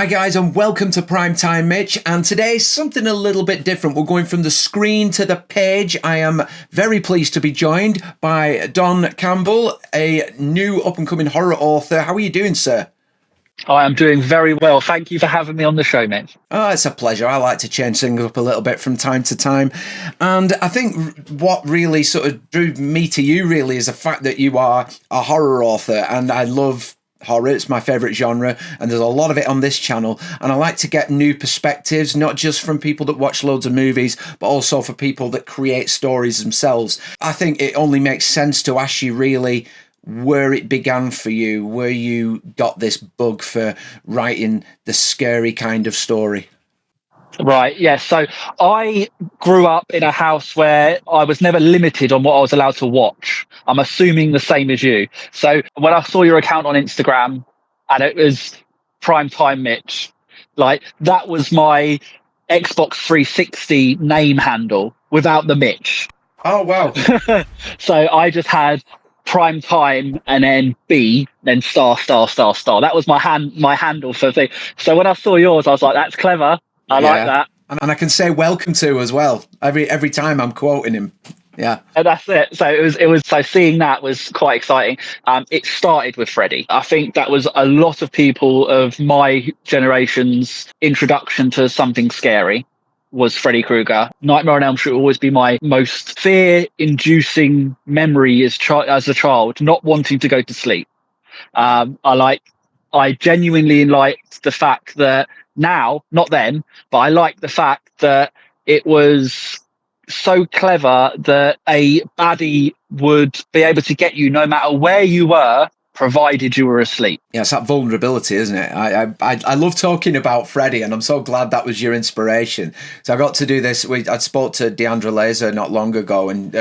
Hi guys, and welcome to Primetime Mitch, and today something a little bit different. We're going from the screen to the page. I am very pleased to be joined by Don Campbell, a new up-and-coming horror author. How are you doing, sir? I am doing very well. Thank you for having me on the show, Mitch. Oh, it's a pleasure. I like to change things up a little bit from time to time. And I think what really sort of drew me to you really is the fact that you are a horror author, and I love horror. It's my favourite genre, and there's a lot of it on this channel, and I like to get new perspectives, not just from people that watch loads of movies, but also for people that create stories themselves. I think it only makes sense to ask you really where it began for you, where you got this bug for writing the scary kind of story. Right, yeah. So I grew up in a house where I was never limited on what I was allowed to watch. I'm assuming the same as you. So when I saw your account on Instagram and it was Primetime Mitch, like that was my Xbox 360 name handle without the Mitch. Oh, wow. So I just had Prime Time and then B, then star. That was my handle for thing. So when I saw yours, I was like, that's clever. I like that. And I can say welcome to as well. Every time I'm quoting him. Yeah. And that's it. So it was so seeing that was quite exciting. It started with Freddy. I think that was a lot of people of my generation's introduction to something scary was Freddy Krueger. Nightmare on Elm Street will always be my most fear-inducing memory as a child, not wanting to go to sleep. I genuinely liked the fact that now, not then, but I like the fact that it was so clever that a baddie would be able to get you no matter where you were, provided you were asleep. Yeah, it's that vulnerability, isn't it? I love talking about Freddy, and I'm so glad that was your inspiration. So I got to do this. I spoke to 𝗪𝗚𝗡𝗥𝗚 not long ago, and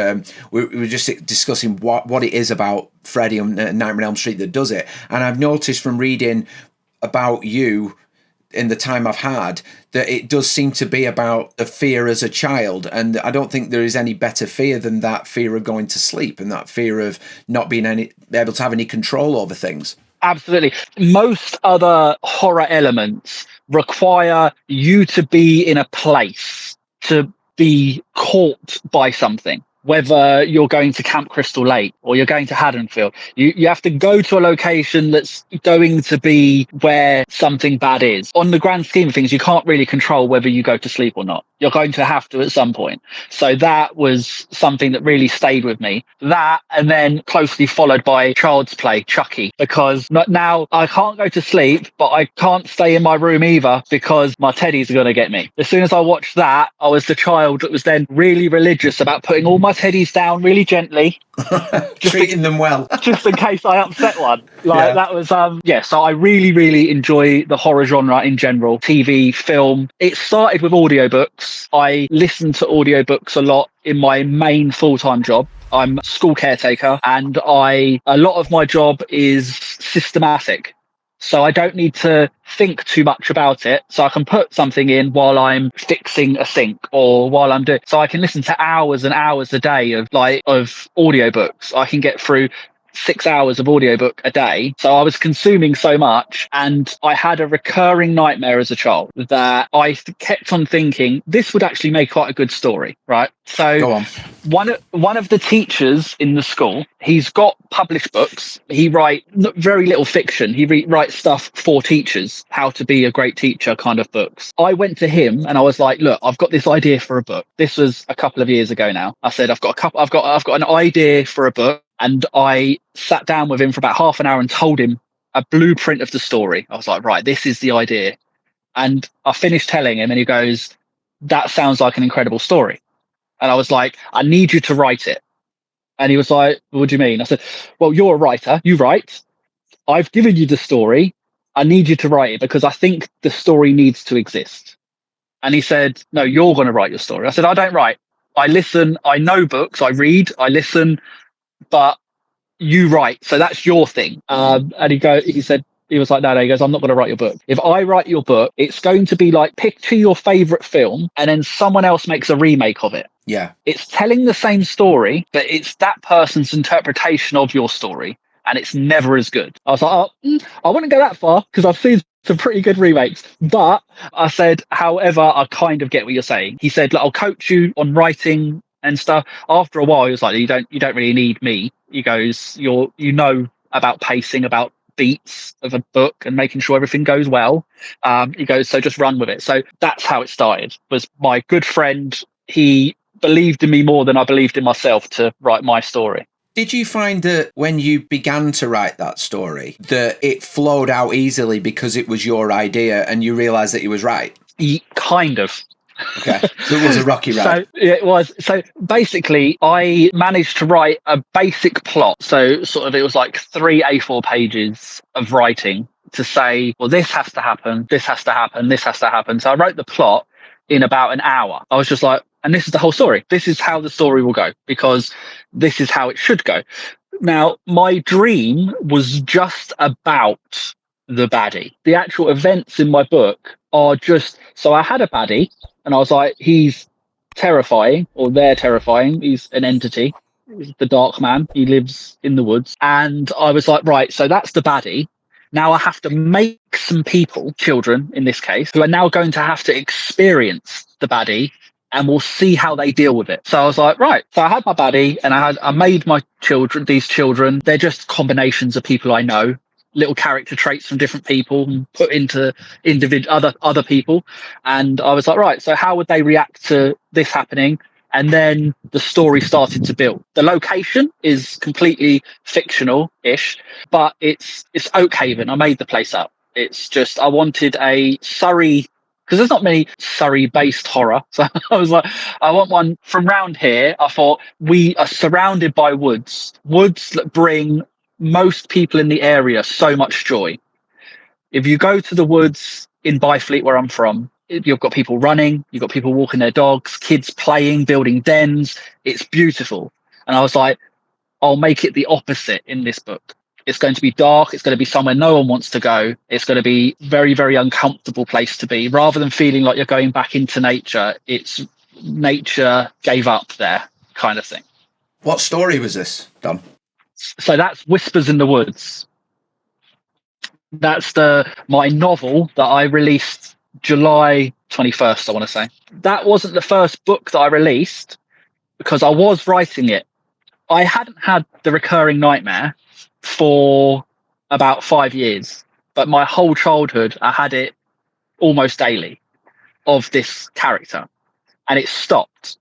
we were just discussing what it is about Freddy and Nightmare on Elm Street that does it. And I've noticed from reading about you in the time I've had that it does seem to be about a fear as a child, and I don't think there is any better fear than that fear of going to sleep and that fear of not being able to have any control over things. Absolutely. Most other horror elements require you to be in a place to be caught by something. Whether you're going to Camp Crystal Lake or you're going to Haddonfield, you have to go to a location that's going to be where something bad is. On the grand scheme of things, you can't really control whether you go to sleep or not. You're going to have to at some point. So that was something that really stayed with me. That, and then closely followed by Child's Play, Chucky, because now I can't go to sleep, but I can't stay in my room either because my teddies are going to get me. As soon as I watched that, I was the child that was then really religious about putting all my teddies down really gently. Treating them well. Just in case I upset one. That was, so I really, really enjoy the horror genre in general, TV, film. It started with audiobooks. I listen to audiobooks a lot in my main full-time job. I'm a school caretaker, and a lot of my job is systematic. So I don't need to think too much about it. So I can put something in while I'm fixing a sink or while I'm doing. So I can listen to hours and hours a day of audiobooks. I can get through 6 hours of audiobook a day. So I was consuming so much, and I had a recurring nightmare as a child that I kept on thinking this would actually make quite a good story, right? So go on. One of the teachers in the school, he's got published books. He writes very little fiction. He writes stuff for teachers, how to be a great teacher kind of books. I went to him and I was like, look, I've got this idea for a book. This was a couple of years ago now. I said, I've got an idea for a book. And I sat down with him for about half an hour and told him a blueprint of the story. I was like, right, this is the idea. And I finished telling him and he goes, that sounds like an incredible story. And I was like, I need you to write it. And he was like, what do you mean? I said, well, you're a writer. You write. I've given you the story. I need you to write it because I think the story needs to exist. And he said, no, you're going to write your story. I said, I don't write. I listen. I know books. I read. I listen. But you write, so that's your thing. And he was like, no, he goes, I'm not going to write your book. If I write your book, it's going to be like, picture your favorite film and then someone else makes a remake of it. Yeah. It's telling the same story, but it's that person's interpretation of your story. And it's never as good. I was like, I wouldn't go that far because I've seen some pretty good remakes. But I said, however, I kind of get what you're saying. He said, look, I'll coach you on writing and stuff. After a while, he was like, you don't really need me. He goes, you know about pacing, about beats of a book and making sure everything goes well. He goes, so just run with it. So that's how it started. Was my good friend, he believed in me more than I believed in myself to write my story. Did you find that when you began to write that story, that it flowed out easily because it was your idea and you realised that you was right? Kind of. Okay, so it was a rocky ride. So it was. So basically, I managed to write a basic plot. So sort of, it was like 3 A4 pages of writing to say, well, this has to happen, this has to happen, this has to happen. So I wrote the plot in about an hour. I was just like, and this is the whole story. This is how the story will go, because this is how it should go. Now, my dream was just about the baddie. The actual events in my book are just, so I had a baddie and I was like, he's terrifying, or they're terrifying. He's an entity. He's the dark man. He lives in the woods. And I was like, right, so that's the baddie. Now I have to make some people, children in this case, who are now going to have to experience the baddie, and we'll see how they deal with it. So I was like, right. So I had my baddie, and I made my children, these children, they're just combinations of people I know, little character traits from different people and put into other people. And I was like, right, so how would they react to this happening? And then the story started to build. The location is completely fictional-ish, but it's Oakhaven. I made the place up. It's just, I wanted a Surrey, because there's not many Surrey-based horror. So I was like, I want one from round here. I thought, we are surrounded by woods that bring most people in the area so much joy. If you go to the woods in Byfleet, where I'm from, you've got people running, you've got people walking their dogs, kids playing, building dens. It's beautiful. And I was like, I'll make it the opposite in this book. It's going to be dark. It's going to be somewhere no one wants to go. It's going to be very, very uncomfortable place to be. Rather than feeling like you're going back into nature, it's nature gave up there kind of thing. What story was this, Don? So that's Whispers in the Woods. That's my novel that I released July 21st, I want to say. That wasn't the first book that I released because I was writing it. I hadn't had the recurring nightmare for about 5 years, but my whole childhood I had it almost daily of this character, and it stopped.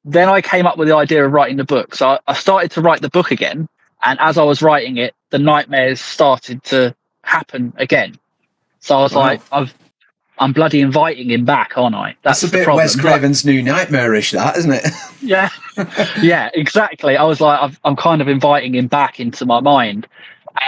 Then I came up with the idea of writing the book. So I started to write the book again, and as I was writing it, the nightmares started to happen again. So I was like, I'm bloody inviting him back, aren't I? That's a bit Wes Craven's New Nightmare-ish, that, isn't it? Yeah, yeah, exactly. I was like, I'm kind of inviting him back into my mind.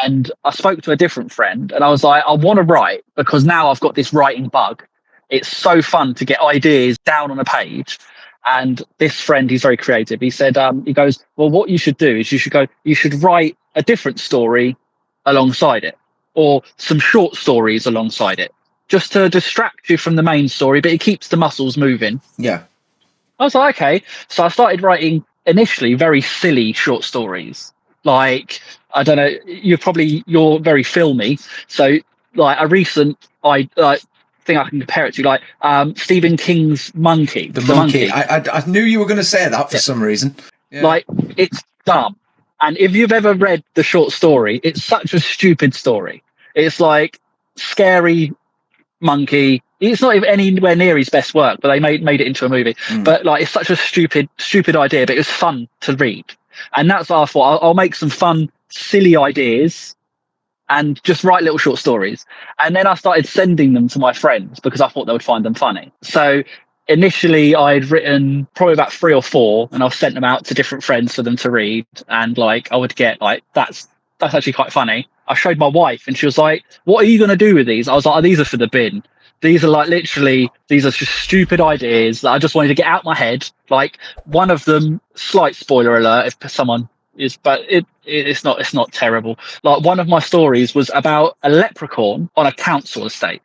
And I spoke to a different friend, and I was like, I want to write because now I've got this writing bug. It's so fun to get ideas down on a page. And this friend, he's very creative. He said, he goes, well, what you should do is you should write a different story alongside it, or some short stories alongside it, just to distract you from the main story, but it keeps the muscles moving. Yeah. I was like, okay. So I started writing initially very silly short stories. Like, I don't know, you're very filmy. So like a recent, thing I can compare it to, like Stephen King's Monkey. The Monkey. I knew you were going to say that for some reason. Yeah. Like, it's dumb. And if you've ever read the short story, it's such a stupid story. It's like scary monkey. It's not even anywhere near his best work, but they made it into a movie. But like, it's such a stupid idea, but it was fun to read. And that's what I thought. I'll make some fun, silly ideas and just write little short stories. And then I started sending them to my friends because I thought they would find them funny. So initially I'd written probably about 3 or 4, and I sent them out to different friends for them to read. And like, I would get like, that's actually quite funny. I showed my wife and she was like, what are you going to do with these? I was like, oh, these are for the bin. These are like, literally, these are just stupid ideas that I just wanted to get out my head. Like, one of them, slight spoiler alert if someone is, but it's not terrible. Like, one of my stories was about a leprechaun on a council estate.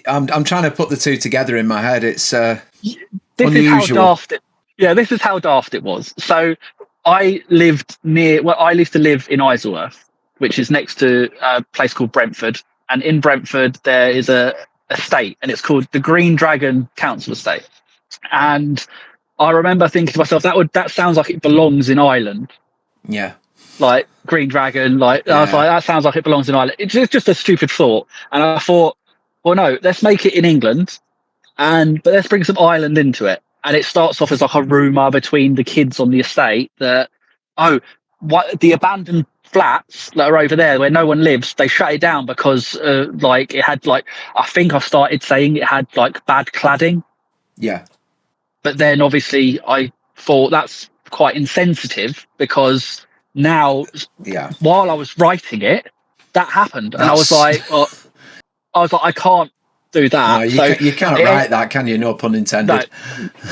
I'm trying to put the two together in my head. It's this unusual. Is how daft it. Yeah, this is how daft it was. So I used to live in Isleworth, which is next to a place called Brentford. And in Brentford, there is a estate, and it's called the Green Dragon Council Estate. And I remember thinking to myself, that sounds like it belongs in Ireland. Yeah. Like Green Dragon, I was like, that sounds like it belongs in Ireland. It's just a stupid thought. And I thought, well, no, let's make it in England, but let's bring some Ireland into it. And it starts off as like a rumour between the kids on the estate that, the abandoned flats that are over there where no one lives, they shut it down because it had I think I started saying it had like bad cladding. Yeah. But then obviously I thought that's quite insensitive, because now, while I was writing it, that happened, and I was like, I can't do that. No, you can't write that, can you? No pun intended.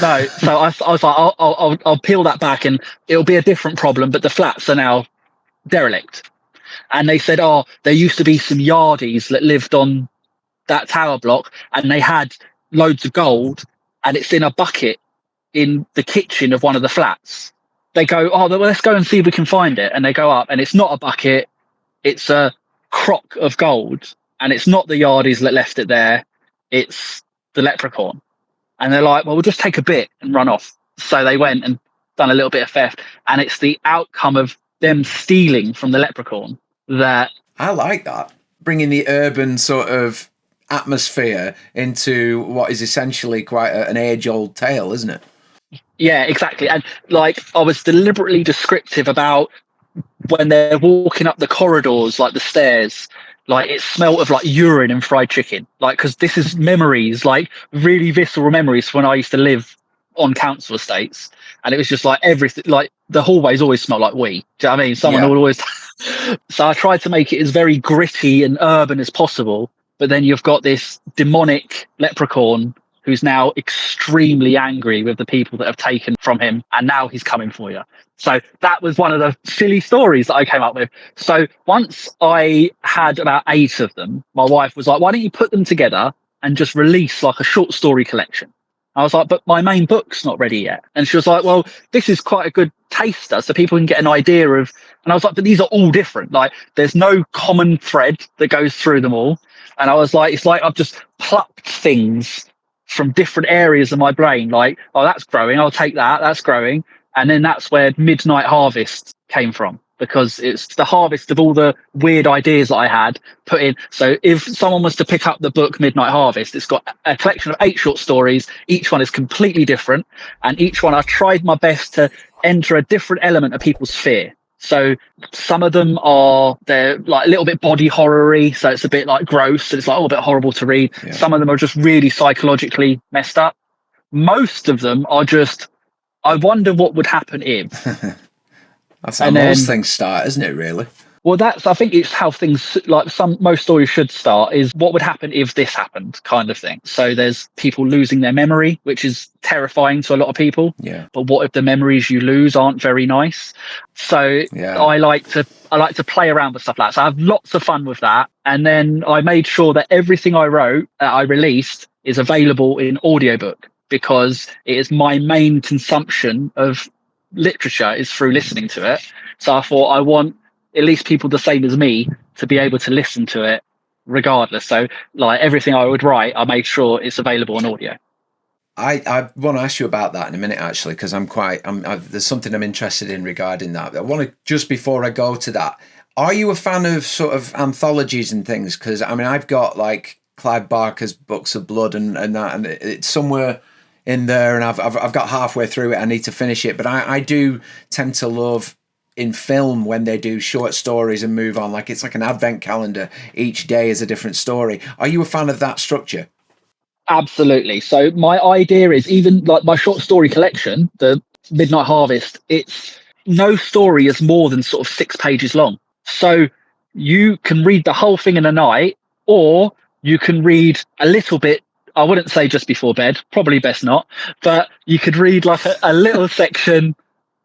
No. So I was like, I'll peel that back, and it'll be a different problem. But the flats are now derelict, and they said, there used to be some yardies that lived on that tower block, and they had loads of gold, and it's in a bucket in the kitchen of one of the flats. They go, well, let's go and see if we can find it. And they go up, and it's not a bucket, it's a crock of gold. And it's not the yardies that left it there, it's the leprechaun. And they're like, well, we'll just take a bit and run off. So they went and done a little bit of theft. And it's the outcome of them stealing from the leprechaun that... I like that. Bringing the urban sort of atmosphere into what is essentially quite an age-old tale, isn't it? Yeah, exactly. And I was deliberately descriptive about when they're walking up the corridors, like the stairs, it smelled of urine and fried chicken. Because this is memories, really visceral memories when I used to live on council estates. And it was just everything, the hallways always smelled like wee. Do you know what I mean? Someone would always. So I tried to make it as very gritty and urban as possible. But then you've got this demonic leprechaun who's now extremely angry with the people that have taken from him, and now he's coming for you. So that was one of the silly stories that I came up with. So once I had about 8 of them, my wife was like, why don't you put them together and just release a short story collection? I was like, but my main book's not ready yet. And she was like, well, this is quite a good taster so people can get an idea of... And I was like, but these are all different. There's no common thread that goes through them all. And I was like, it's like I've just plucked things from different areas of my brain, that's growing, I'll take that, that's growing. And then that's where Midnight Harvest came from, because it's the harvest of all the weird ideas that I had put in. So if someone was to pick up the book Midnight Harvest, it's got a collection of 8 short stories. Each one is completely different, and each one I tried my best to enter a different element of people's fear. So some of them they're a little bit body horror-y, so it's a bit gross, and it's a bit horrible to read. Yeah. Some of them are just really psychologically messed up. Most of them are just, I wonder what would happen if. That's how most things start, isn't it, really? Well, I think it's how things, most stories should start, is what would happen if this happened, kind of thing. So there's people losing their memory, which is terrifying to a lot of people. Yeah. But what if the memories you lose aren't very nice? So I like to play around with stuff like that. So I have lots of fun with that. And then I made sure that everything I wrote, I released, is available in audiobook, because it is my main consumption of literature is through listening to it. So I thought I want at least people the same as me to be able to listen to it regardless. So everything I would write, I made sure it's available on audio. I want to ask you about that in a minute, actually, because there's something I'm interested in regarding that. I want to, just before I go to that, are you a fan of sort of anthologies and things? Because I've got Clive Barker's Books of Blood and that, and it's somewhere in there, and I've got halfway through it. I need to finish it, but I do tend to love in film when they do short stories and move on, it's like an advent calendar. Each day is a different story. Are you a fan of that structure? Absolutely. So my idea is, even my short story collection, the Midnight Harvest, it's no story is more than sort of 6 pages long. So you can read the whole thing in a night, or you can read a little bit. I wouldn't say just before bed, probably best not, but you could read a little section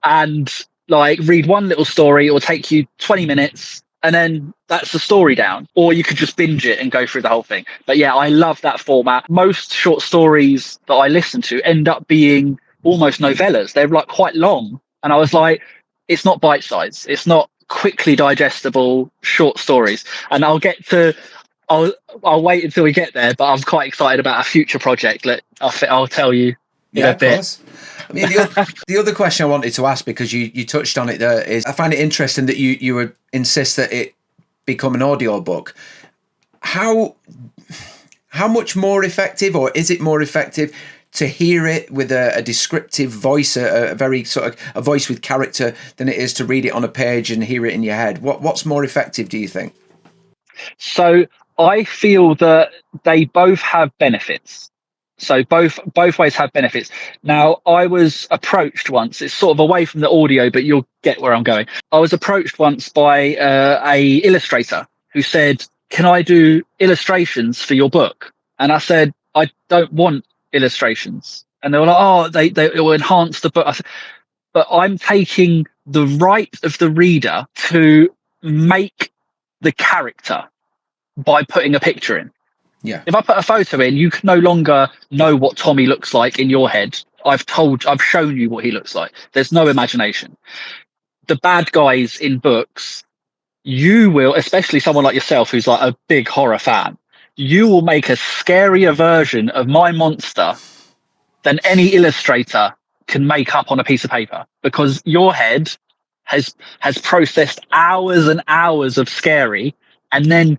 and read one little story. It will take you 20 minutes and then that's the story down. Or you could just binge it and go through the whole thing. But yeah, I love that format. Most short stories that I listen to end up being almost novellas. They're quite long. And I was like, it's not bite size. It's not quickly digestible short stories. And I'll wait until we get there, but I'm quite excited about a future project that I'll tell you in a bit. Course. I mean, the other question I wanted to ask, because you touched on it there, is I find it interesting that you would insist that it become an audio book. How much more effective, or is it more effective to hear it with a descriptive voice, a very sort of a voice with character, than it is to read it on a page and hear it in your head? What's more effective, do you think? So I feel that they both have benefits. So both ways have benefits. Now, I was approached once, it's sort of away from the audio, but you'll get where I'm going. I was approached once by a illustrator who said, can I do illustrations for your book? And I said, I don't want illustrations. And they were like, oh, it will enhance the book. I said, but I'm taking the right of the reader to make the character by putting a picture in. Yeah. If I put a photo in, you can no longer know what Tommy looks like in your head. I've shown you what he looks like. There's no imagination. The bad guys in books, you will, especially someone like yourself who's like a big horror fan, you will make a scarier version of my monster than any illustrator can make up on a piece of paper, because your head has processed hours and hours of scary, and then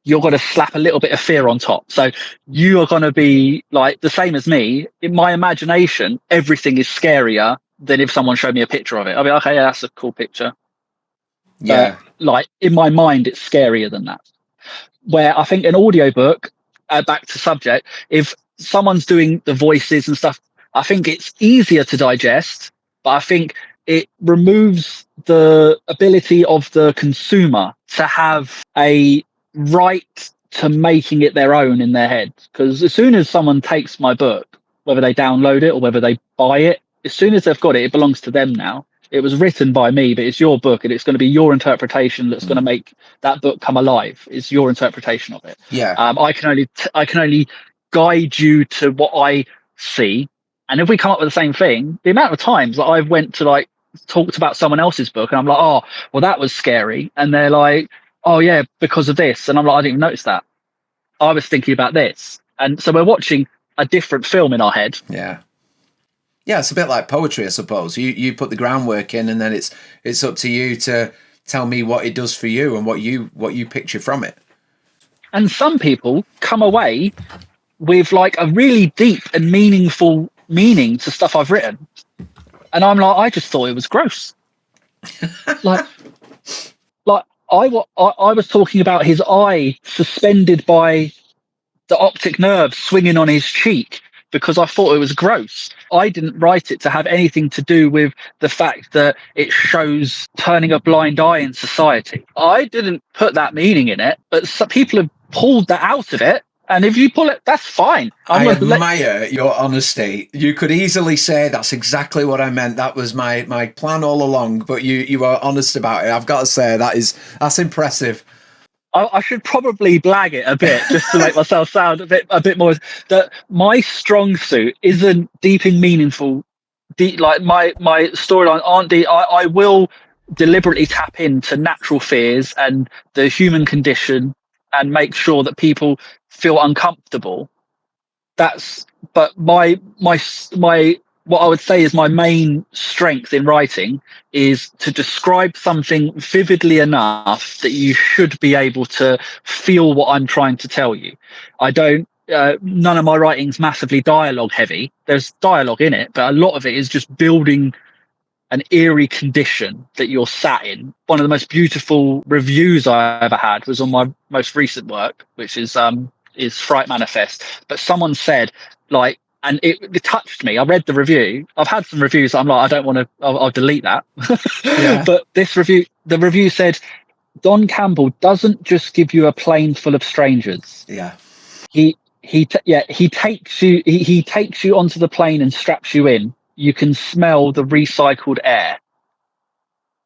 you're going to slap a little bit of fear on top. So you are going to be like the same as me. In my imagination, everything is scarier than if someone showed me a picture of it. I'll be like, okay, yeah, that's a cool picture. Yeah. Like in my mind, it's scarier than that. Where I think an audiobook, back to subject, if someone's doing the voices and stuff, I think it's easier to digest, but I think it removes the ability of the consumer to have a right to making it their own in their head. Because as soon as someone takes my book, whether they download it or whether they buy it, as soon as they've got it, it belongs to them now. It was written by me, but it's your book, and it's going to be your interpretation that's going to make that book come alive. It's your interpretation of it. Yeah. I can only guide you to what I see, and if we come up with the same thing, the amount of times that I've went to like talked about someone else's book, and I'm like, oh, well, that was scary, and they're like, oh yeah, because of this, and I'm like, I didn't even notice that. I was thinking about this, and so we're watching a different film in our head. Yeah. Yeah, it's a bit like poetry, I suppose. You put the groundwork in, and then it's up to you to tell me what it does for you and what you picture from it. And some people come away with like a really deep and meaningful meaning to stuff I've written, and I'm like, I just thought it was gross. like I was talking about his eye suspended by the optic nerve swinging on his cheek, because I thought it was gross. I didn't write it to have anything to do with the fact that it shows turning a blind eye in society. I didn't put that meaning in it, but some people have pulled that out of it. And if you pull it, that's fine. I admire your honesty. You could easily say that's exactly what I meant. That was my plan all along, but you are honest about it. I've got to say that's impressive. I should probably blag it a bit just to make myself sound a bit more. That my strong suit isn't deep and meaningful. Like my storyline aren't deep. I will deliberately tap into natural fears and the human condition and make sure that people feel uncomfortable. But my what I would say is my main strength in writing is to describe something vividly enough that you should be able to feel what I'm trying to tell you. I don't, none of my writing's massively dialogue heavy. There's dialogue in it, but a lot of it is just building an eerie condition that you're sat in. One of the most beautiful reviews I ever had was on my most recent work, which is Fright Manifest. But someone said, like, and it touched me. I read the review. I've had some reviews that I'm like, I don't want to, I'll delete that. Yeah. But the review said, Don Campbell doesn't just give you a plane full of strangers. Yeah. He takes you onto the plane and straps you in. You can smell the recycled air.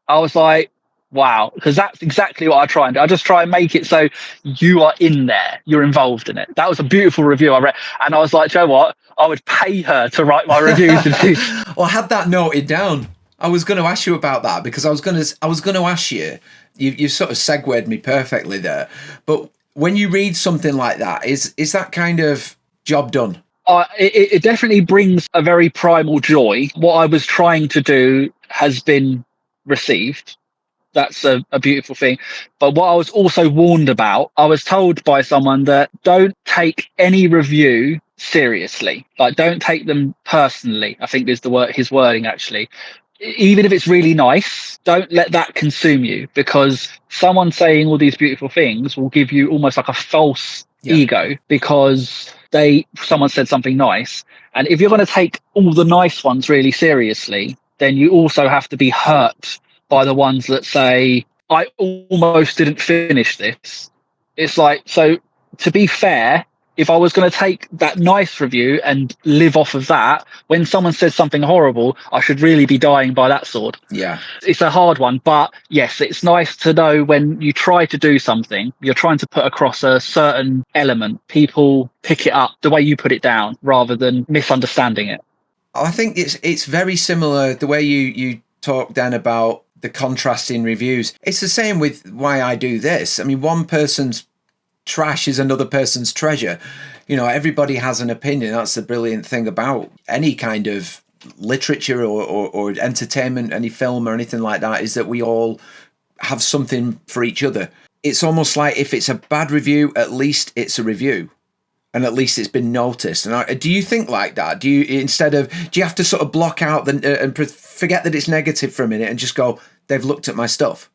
I was like, wow, because that's exactly what I try and do. I just try and make it so you are in there, you're involved in it. That was a beautiful review I read, and I was like, you know what? I would pay her to write my reviews. Well, I had that noted down. I was going to ask you about that because I was going to ask you. You sort of segued me perfectly there. But when you read something like that, is that kind of job done? It definitely brings a very primal joy. What I was trying to do has been received. That's a beautiful thing. But what I was also warned about, I was told by someone that don't take any review seriously. Like, don't take them personally, I think is the word, his wording actually. Even if it's really nice, don't let that consume you, because someone saying all these beautiful things will give you almost like a false ego because someone said something nice. And if you're going to take all the nice ones really seriously, then you also have to be hurt by the ones that say, I almost didn't finish this. It's like, so to be fair, if I was going to take that nice review and live off of that, when someone says something horrible, I should really be dying by that sword. Yeah. It's a hard one, but yes, it's nice to know when you try to do something, you're trying to put across a certain element, people pick it up the way you put it down rather than misunderstanding it. I think it's very similar the way you talk then about the contrasting reviews. It's the same with why I do this. I mean, one person's trash is another person's treasure. You know, everybody has an opinion. That's the brilliant thing about any kind of literature or entertainment, any film or anything like that, is that we all have something for each other. It's almost like if it's a bad review, at least it's a review. And at least it's been noticed. And do you think like that? Do you have to sort of block out and forget that it's negative for a minute and just go, they've looked at my stuff?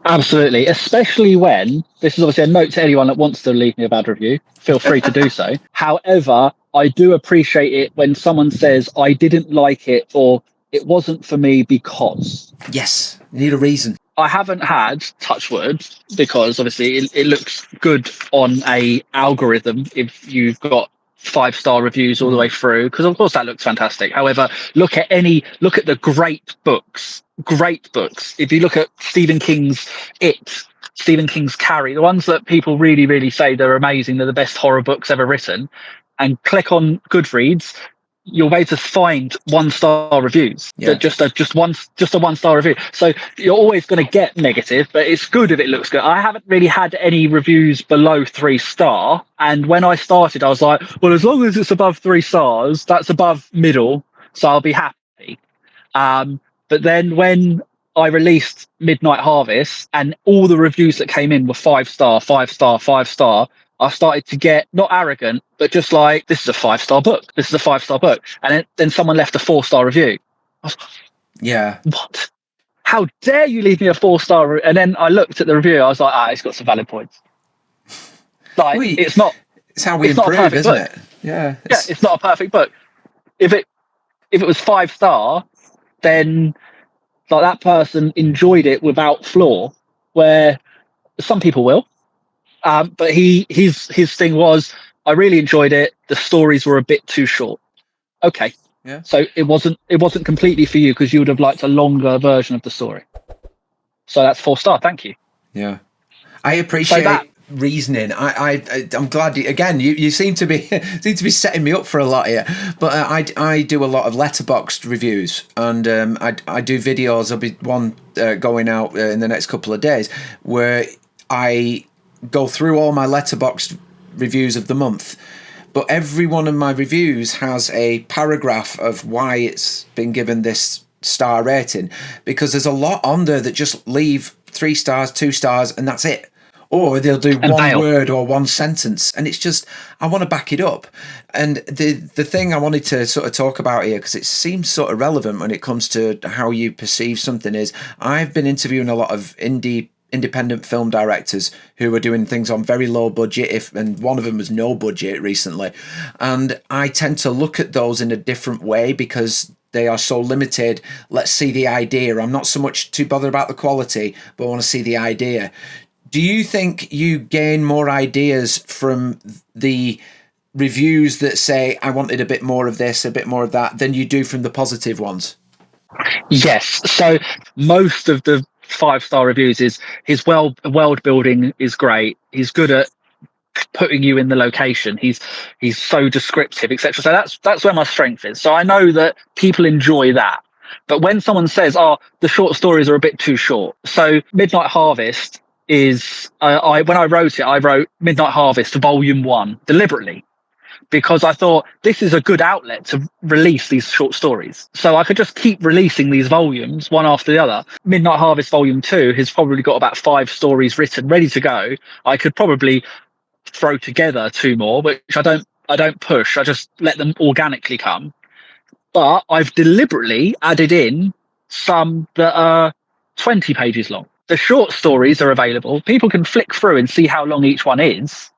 Absolutely, especially when, this is obviously a note to anyone that wants to leave me a bad review, feel free to do so. However, I do appreciate it when someone says, I didn't like it, or it wasn't for me because. Yes, you need a reason. I haven't had, touch wood, because obviously it looks good on a algorithm if you've got 5-star reviews all the way through, because of course that looks fantastic. However, look at the great books. If you look at Stephen King's Stephen King's Carrie, the ones that people really, really say they're amazing, they're the best horror books ever written, and click on Goodreads, you'll be able to find 1-star reviews. Yeah. Just a 1-star review. So you're always going to get negative, but it's good if it looks good. I haven't really had any reviews below 3-star. And when I started, I was like, well, as long as it's above 3 stars, that's above middle. So I'll be happy. But then when I released Midnight Harvest and all the reviews that came in were 5-star, 5-star, 5-star, I started to get not arrogant, but just like, this is a 5-star book. This is a 5-star book. And then someone left a 4-star review. I was like, yeah. What? How dare you leave me a 4-star review? And then I looked at the review. I was like, it's got some valid points. Like, it's how we improve, isn't it? Yeah. It's not a perfect book. If it was 5-star, then like that person enjoyed it without flaw, where some people will. But his thing was, I really enjoyed it. The stories were a bit too short. Okay. Yeah. So it wasn't completely for you because you would have liked a longer version of the story. So that's 4-star. Thank you. Yeah. I appreciate reasoning. I'm glad you seem to be setting me up for a lot here. But I do a lot of letterboxed reviews, and I do videos. There'll be one going out in the next couple of days where I go through all my letterboxed reviews of the month, but every one of my reviews has a paragraph of why it's been given this star rating, because there's a lot on there that just leave 3 stars, 2 stars, and that's it. Or they'll do one word or one sentence, and it's just, I want to back it up. And the thing I wanted to sort of talk about here, because it seems sort of relevant when it comes to how you perceive something, is I've been interviewing a lot of independent film directors who are doing things on very low budget, and one of them was no budget recently, and I tend to look at those in a different way because they are so limited. Let's see the idea. I'm not so much too bothered about the quality, but I want to see the idea. Do you think you gain more ideas from the reviews that say, I wanted a bit more of this, a bit more of that, than you do from the positive ones? Yes. So most of the 5-star reviews is his world building is great. He's good at putting you in the location. He's so descriptive, etc. So that's where my strength is. So I know that people enjoy that. But when someone says, "Oh, the short stories are a bit too short," so Midnight Harvest is when I wrote it, I wrote Midnight Harvest Volume 1 deliberately, because I thought this is a good outlet to release these short stories. So I could just keep releasing these volumes one after the other. Midnight Harvest Volume 2 has probably got about 5 stories written, ready to go. I could probably throw together 2 more, which I don't push. I just let them organically come. But I've deliberately added in some that are 20 pages long. The short stories are available. People can flick through and see how long each one is.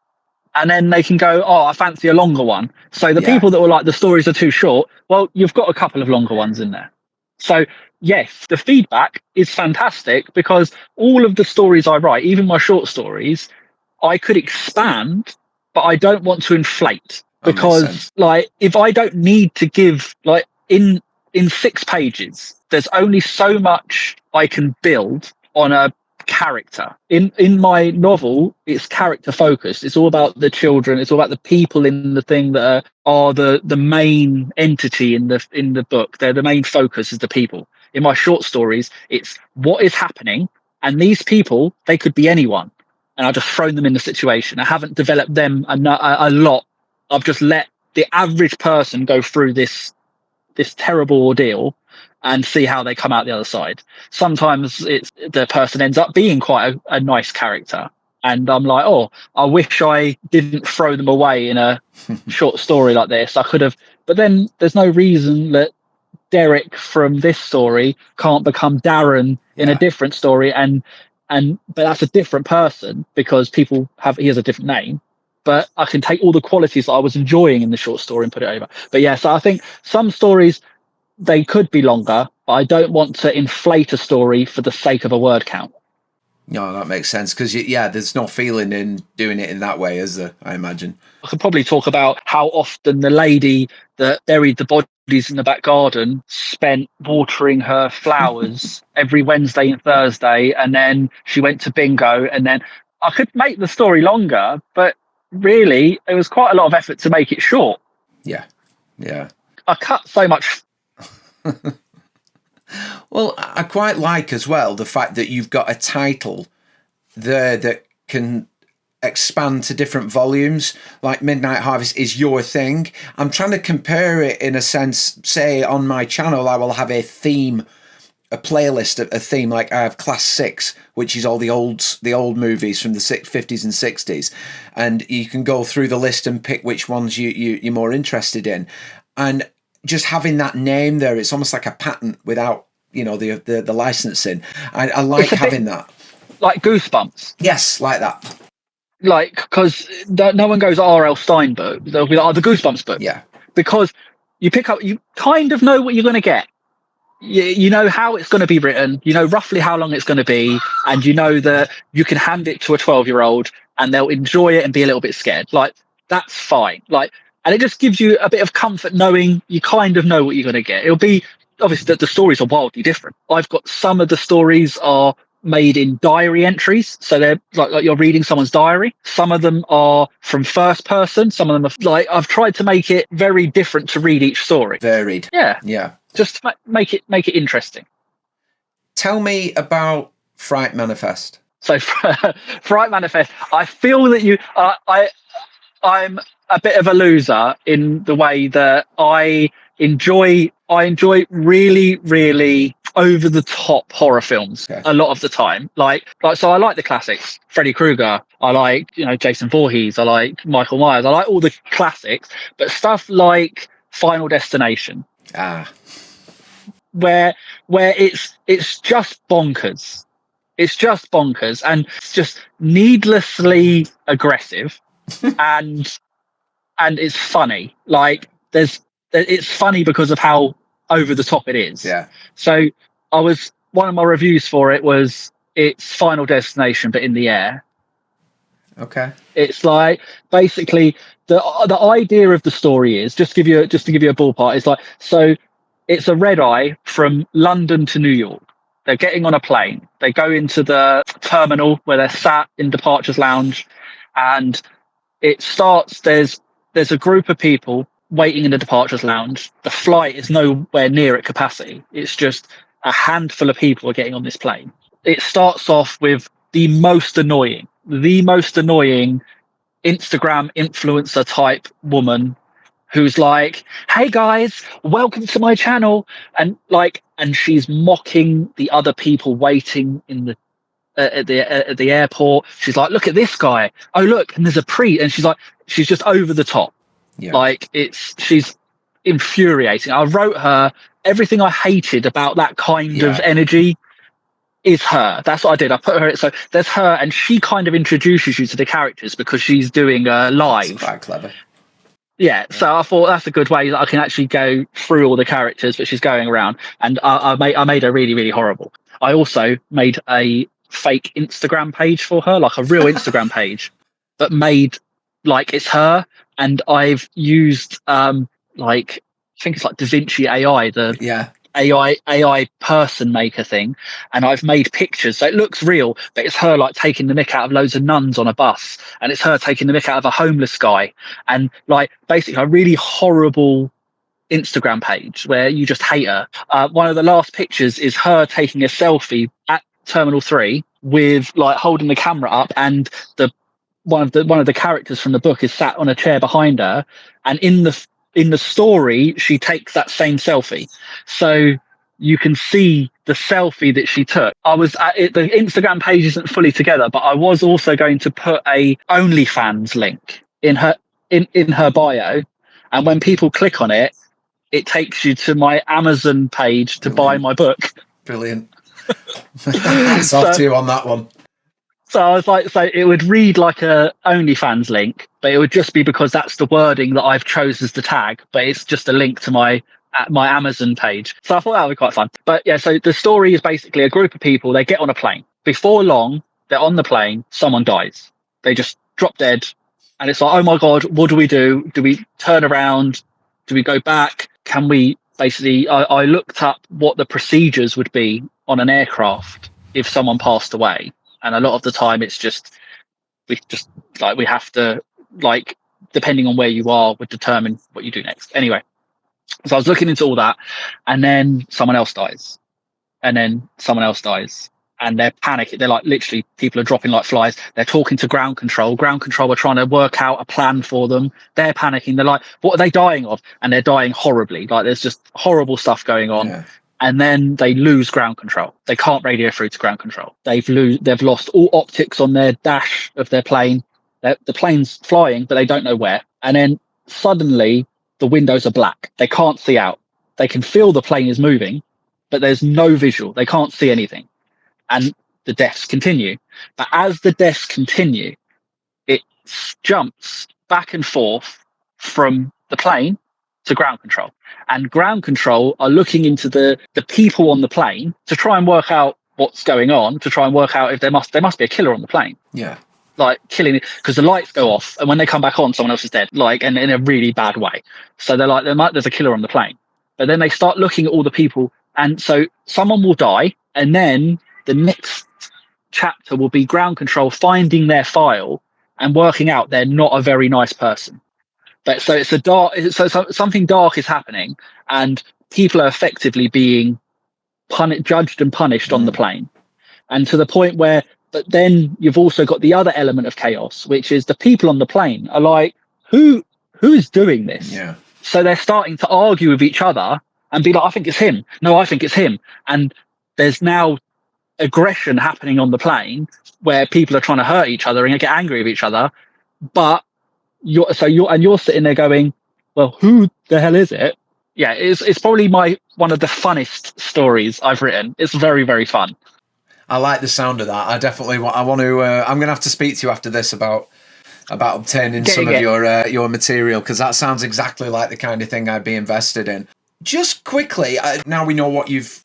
And then they can go, "Oh, I fancy a longer one." So the people that were like, the stories are too short, well, you've got a couple of longer ones in there. So yes, the feedback is fantastic, because all of the stories I write, even my short stories, I could expand, but I don't want to inflate. Because like, if I don't need to give, like, in 6 pages, there's only so much I can build on a character. In my novel, it's character focused. It's all about the children. It's all about the people in the thing that are the main entity in the book. They're the main focus is the people. In my short stories, it's what is happening, and these people, they could be anyone, and I've just thrown them in the situation. I haven't developed them a lot. I've just let the average person go through this terrible ordeal and see how they come out the other side. Sometimes it's the person ends up being quite a nice character, and I'm like, oh, I wish I didn't throw them away in a short story like this. I could have, but then there's no reason that Derek from this story can't become Darren in a different story, but that's a different person because he has a different name. But I can take all the qualities that I was enjoying in the short story and put it over. But yeah, so I think some stories, they could be longer, but I don't want to inflate a story for the sake of a word count. No, that makes sense, because there's no feeling in doing it in that way, is there? I imagine. I could probably talk about how often the lady that buried the bodies in the back garden spent watering her flowers every Wednesday and Thursday, and then she went to bingo, and then I could make the story longer, but really it was quite a lot of effort to make it short. Yeah. I cut so much. Well, I quite like as well the fact that you've got a title there that can expand to different volumes. Like Midnight Harvest is your thing. I'm trying to compare it in a sense. Say on my channel, I will have a theme, a playlist, a theme. Like I have Class 6, which is all the old movies from the 50s and 60s, and you can go through the list and pick which ones you're more interested in. And just having that name there, it's almost like a patent without, the licensing. I like having that. Like Goosebumps. Yes, like that. Like, because no one goes R.L. Stein book. They'll be like, the Goosebumps book. Yeah. Because you kind of know what you're going to get. You know how it's going to be written. You know roughly how long it's going to be. And you know that you can hand it to a 12-year-old and they'll enjoy it and be a little bit scared. Like, that's fine. Like, and it just gives you a bit of comfort knowing you kind of know what you're going to get. It'll be, obviously, that the stories are wildly different. I've got some of the stories are made in diary entries, so they're like you're reading someone's diary. Some of them are from first person. Some of them are like, I've tried to make it very different to read each story. Varied. Yeah. Just to make it interesting. Tell me about Fright Manifest. So, Fright Manifest. I feel that I'm a bit of a loser in the way that I enjoy really, really over the top horror films a lot of the time. Like so I like the classics, Freddy Krueger, I like, Jason Voorhees, I like Michael Myers, I like all the classics, but stuff like Final Destination. Where it's just bonkers. It's just bonkers, and it's just needlessly aggressive and it's funny. Like it's funny because of how over the top it is. Yeah. So one of my reviews for it was it's Final Destination but in the air. Okay. It's like basically the idea of the story is just to give you a ballpark. It's like, so it's a red eye from London to New York. They're getting on a plane. They go into the terminal where they're sat in departures lounge, and it starts. There's a group of people waiting in the departures lounge. The flight is nowhere near at capacity. It's just a handful of people are getting on this plane. It starts off with the most annoying Instagram influencer type woman who's like, "Hey guys, welcome to my channel," and she's mocking the other people waiting in the at the airport. She's like, "Look at this guy. Oh look, and there's a and she's just over the top. Yeah. She's infuriating. I wrote her everything I hated about that kind of energy is her. That's what I did. I put her. So there's her, and she kind of introduces you to the characters because she's doing live. That's quite clever. Yeah, so I thought that's a good way that I can actually go through all the characters, but she's going around, and I made her really, really horrible. I also made a fake Instagram page for her, like a real Instagram page, but made like it's her, and I've used I think it's like DaVinci AI, the AI person maker thing, and I've made pictures so it looks real, but it's her like taking the mick out of loads of nuns on a bus, and it's her taking the mick out of a homeless guy, and like basically a really horrible Instagram page where you just hate her. One of the last pictures is her taking a selfie at Terminal 3 with like holding the camera up, and one of the characters from the book is sat on a chair behind her, and in the story she takes that same selfie, so you can see the selfie that she took. The Instagram page isn't fully together, but I was also going to put a OnlyFans link in her bio, and when people click on it, it takes you to my Amazon page to buy my book. Brilliant. Hats off to you on that one. So I was like, so it would read like a OnlyFans link, but it would just be because that's the wording that I've chose as the tag, but it's just a link to my Amazon page. So I thought that would be quite fun. But yeah, so the story is basically a group of people, they get on a plane. Before long, they're on the plane, someone dies. They just drop dead. And it's like, oh my God, what do we do? Do we turn around? Do we go back? Can we basically, I looked up what the procedures would be on an aircraft if someone passed away. And a lot of the time it's we have to, like, depending on where you are, would determine what you do next. Anyway, so I was looking into all that, and then someone else dies, and then someone else dies, and they're panicking. They're like, literally, people are dropping like flies. They're talking to ground control. Ground control are trying to work out a plan for them. They're panicking. They're like, what are they dying of? And they're dying horribly. Like, there's just horrible stuff going on. Yeah. And then they lose ground control. They can't radio through to ground control. They've lost all optics on their dash of their plane. The plane's flying, but they don't know where. And then suddenly the windows are black. They can't see out. They can feel the plane is moving, but there's no visual. They can't see anything. And the deaths continue. But as the deaths continue, it jumps back and forth from the plane to ground control. And ground control are looking into the people on the plane to try and work out what's going on, to try and work out if there must be a killer on the plane. Yeah. Like killing it, because the lights go off, and when they come back on, someone else is dead, like, and in a really bad way. So they're like, there's a killer on the plane. But then they start looking at all the people, and so someone will die, and then the next chapter will be ground control finding their file and working out they're not a very nice person. But so it's something dark is happening, and people are effectively being judged and punished on the plane, and to the point where. But then you've also got the other element of chaos, which is the people on the plane are like, who is doing this? Yeah. So they're starting to argue with each other and be like, I think it's him. No, I think it's him. And there's now aggression happening on the plane where people are trying to hurt each other and get angry with each other. But you're sitting there going, well, who the hell is it? Yeah, it's probably one of the funnest stories I've written. It's very, very fun. I like the sound of that. I definitely want. I'm going to have to speak to you after this about obtaining some of your material, because that sounds exactly like the kind of thing I'd be invested in. Just quickly, now we know what you've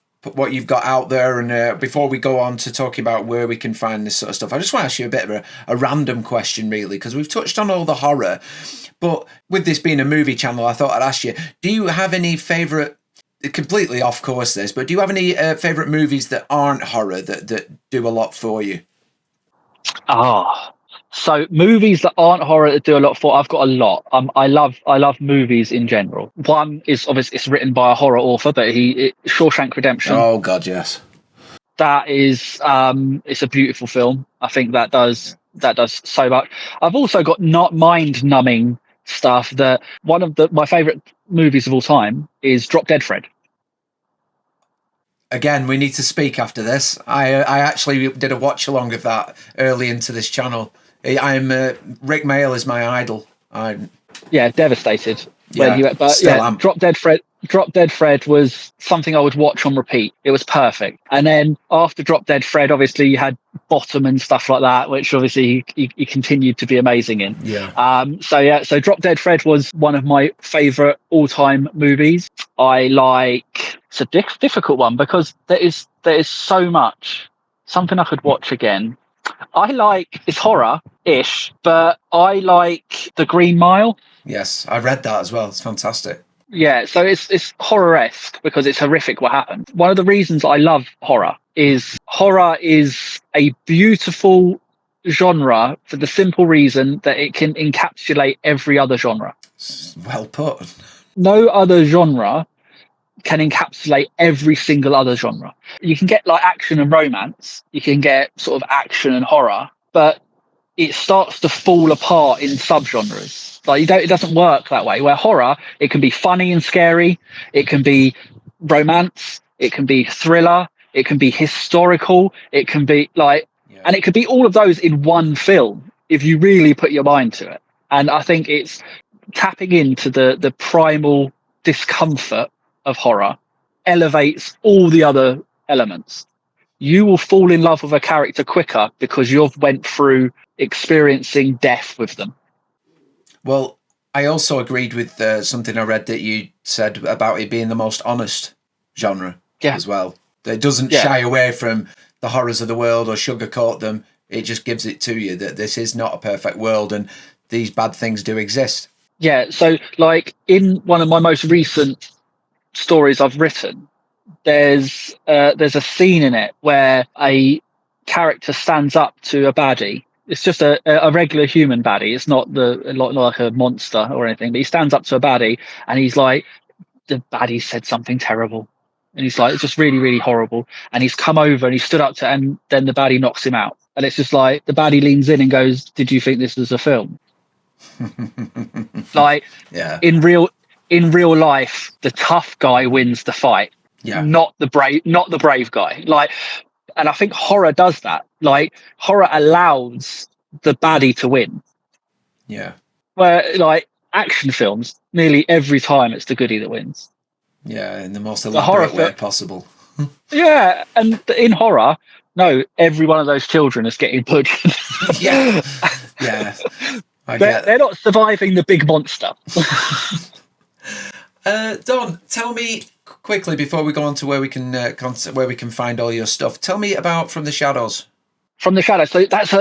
got out there, and before we go on to talking about where we can find this sort of stuff, I just want to ask you a bit of a random question, really, because we've touched on all the horror, but with this being a movie channel, I thought I'd ask you: do you have any favourite? Completely off course this, but do you have any favourite movies that aren't horror that do a lot for you? So movies that aren't horror that do a lot for, I've got a lot. I love movies in general. One is obviously it's written by a horror author, but Shawshank Redemption. Oh God, yes. That is it's a beautiful film. I think that does so much. I've also got not mind numbing stuff. That one of my favorite movies of all time is Drop Dead Fred. Again, we need to speak after this. I actually did a watch along of that early into this channel. I'm Rick Mayall is my idol. Yeah, devastated. Yeah, still am. Drop Dead Fred was something I would watch on repeat. It was perfect. And then after Drop Dead Fred, obviously you had Bottom and stuff like that, which obviously he continued to be amazing in. Yeah. So Drop Dead Fred was one of my favorite all-time movies. It's a difficult one because there is so much. Something I could watch again. It's horror-ish, but I like The Green Mile. Yes, I read that as well. It's fantastic. Yeah, so it's horror-esque because it's horrific what happened. One of the reasons I love horror is a beautiful genre for the simple reason that it can encapsulate every other genre. Well put. No other genre can encapsulate every single other genre. You can get like action and romance, you can get sort of action and horror, but it starts to fall apart in subgenres. Like it doesn't work that way. Where horror, it can be funny and scary, it can be romance, it can be thriller, it can be historical, it can be and it could be all of those in one film if you really put your mind to it. And I think it's tapping into the primal discomfort of horror elevates all the other elements. You will fall in love with a character quicker because you've went through experiencing death with them. Well, I also agreed with something I read that you said about it being the most honest genre as well. It doesn't shy away from the horrors of the world or sugarcoat them. It just gives it to you that this is not a perfect world and these bad things do exist. Yeah, so like in one of my most recent stories I've written, there's a scene in it where a character stands up to a baddie. It's just a regular human baddie. It's not like a monster or anything, but he stands up to a baddie and he's like, the baddie said something terrible. And he's like, it's just really, really horrible. And he's come over and he stood up to, and then the baddie knocks him out. And it's just like, the baddie leans in and goes, did you think this was a film? In real life, the tough guy wins the fight. Yeah. Not the brave guy. And I think horror does that. Like horror allows the baddie to win. Yeah. Where like action films, nearly every time it's the goodie that wins. Yeah, in the most elaborate way possible. Yeah, and in horror, no, every one of those children is getting butchered. Yeah. They're not surviving the big monster. Don, tell me quickly before we go on to where we can find all your stuff. Tell me about From the Shadows. From the Shadows. So that's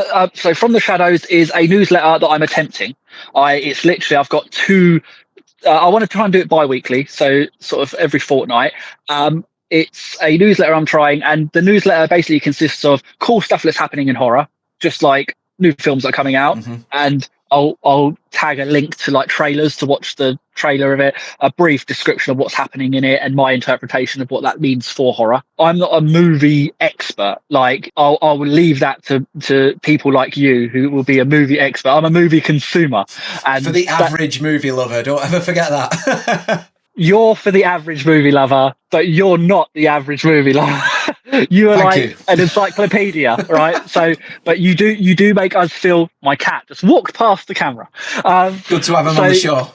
so From the Shadows is a newsletter that I'm attempting. It's literally I've got two. I want to try and do it bi-weekly, so sort of every fortnight. It's a newsletter I'm trying, and the newsletter basically consists of cool stuff that's happening in horror, just like new films that are coming out, and I'll tag a link to like trailers to watch the trailer of it, a brief description of what's happening in it and my interpretation of what that means for horror. I'm not a movie expert. Like I'll leave that to people like you who will be a movie expert. I'm a movie consumer. And for the average movie lover, don't ever forget that. You're for the average movie lover, but you're not the average movie lover. You are an encyclopedia, right? So, but you do make us feel. My cat just walked past the camera. Good to have him on the show.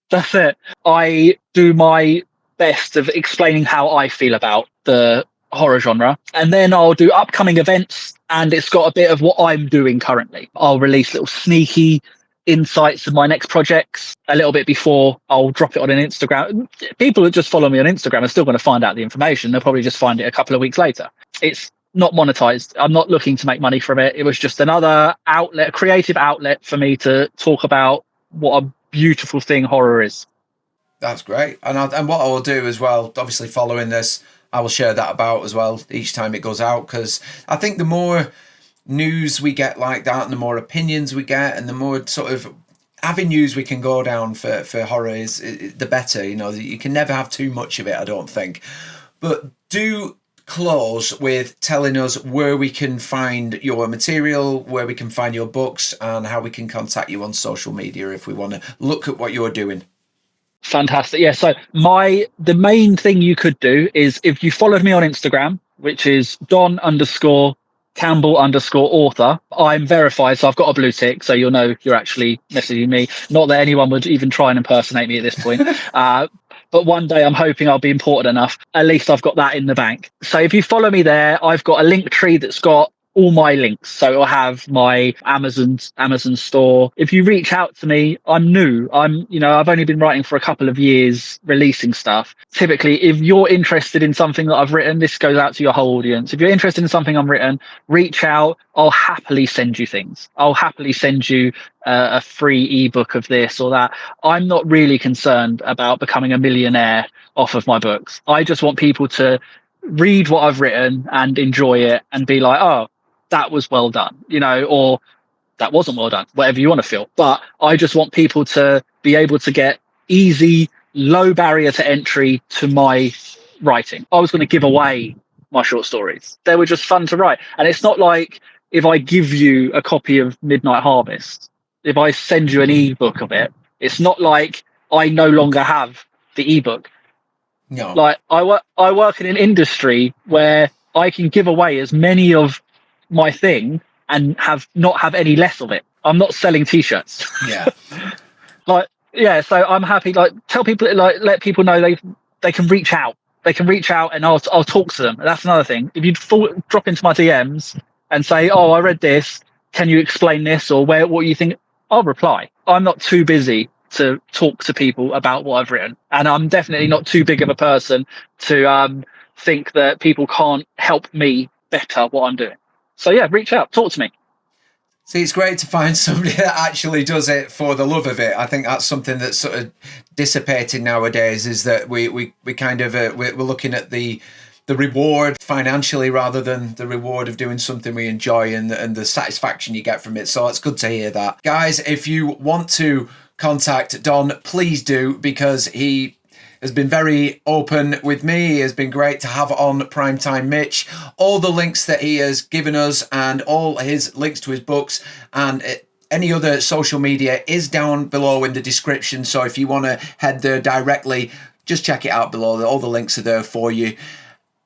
That's it. I do my best of explaining how I feel about the horror genre, and then I'll do upcoming events, and it's got a bit of what I'm doing currently. I'll release little sneaky insights of my next projects a little bit before I'll drop it on an Instagram. People that just follow me on Instagram are still going to find out the information. They'll probably just find it a couple of weeks later. It's not monetized. I'm not looking to make money from it. It was just another outlet, a creative outlet for me to talk about what a beautiful thing horror is. That's great. And what I will do as well, obviously following this, I will share that about as well each time it goes out, because I think the more news we get like that, and the more opinions we get, and the more sort of avenues we can go down for horror is the better. You know, you can never have too much of it, I don't think. But do close with telling us where we can find your material, where we can find your books, and how we can contact you on social media if we want to look at what you're doing. Fantastic. Yeah. So the main thing you could do is if you followed me on Instagram, which is Don_Campbell_author. I'm verified, so I've got a blue tick, so you'll know you're actually messaging me. Not that anyone would even try and impersonate me at this point. But one day I'm hoping I'll be important enough. At least I've got that in the bank. So if you follow me there, I've got a link tree that's got all my links. So it'll have my Amazon store. If you reach out to me, I'm new. I've only been writing for a couple of years, releasing stuff. Typically, if you're interested in something that I've written, this goes out to your whole audience. If you're interested in something I've written, reach out. I'll happily send you things. I'll happily send you a free ebook of this or that. I'm not really concerned about becoming a millionaire off of my books. I just want people to read what I've written and enjoy it and be like, oh, that was well done, or that wasn't well done, whatever you want to feel. But I just want people to be able to get easy, low barrier to entry to my writing. I was going to give away my short stories. They were just fun to write. And it's not like if I give you a copy of Midnight Harvest, if I send you an ebook of it, it's not like I no longer have the ebook. No. Like I work in an industry where I can give away as many of my thing and not have any less of it. I'm not selling t-shirts. Yeah. So I'm happy, tell people, let people know they can reach out. They can reach out and I'll talk to them. That's another thing. If you drop into my DMs and say, oh, I read this, can you explain this, or what you think, I'll reply. I'm not too busy to talk to people about what I've written, and I'm definitely not too big of a person to think that people can't help me better what I'm doing. So yeah, reach out, talk to me. See, it's great to find somebody that actually does it for the love of it. I think that's something that's sort of dissipating nowadays, is that we kind of we're looking at the reward financially rather than the reward of doing something we enjoy and the satisfaction you get from it. So it's good to hear that. Guys, if you want to contact Don, please do, because he has been very open with me. He has been great to have on Primetime Mitch. All the links that he has given us and all his links to his books and any other social media is down below in the description. So if you want to head there directly, just check it out below. All the links are there for you.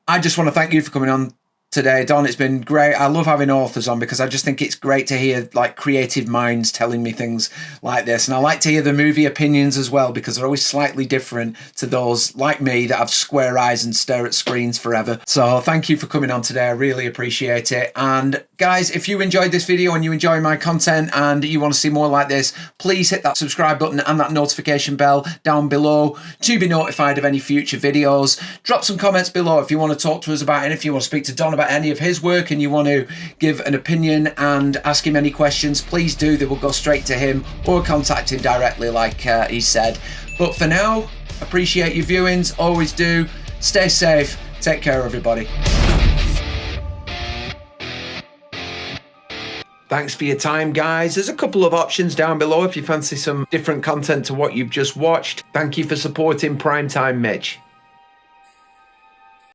I just want to thank you for coming on today, Don. It's been great. I love having authors on because I just think it's great to hear creative minds telling me things like this, and I like to hear the movie opinions as well, because they're always slightly different to those like me that have square eyes and stare at screens forever. So thank you for coming on today. I really appreciate it. And guys, if you enjoyed this video and you enjoy my content and you want to see more like this, please hit that subscribe button and that notification bell down below to be notified of any future videos. Drop some comments below if you want to talk to us about it, and if you want to speak to Don about any of his work and you want to give an opinion and ask him any questions, please do. They will go straight to him or contact him directly like he said. But for now, appreciate your viewings, always do. Stay safe, take care everybody. Thanks for your time, guys. There's a couple of options down below if you fancy some different content to what you've just watched. Thank you for supporting Primetime Mitch.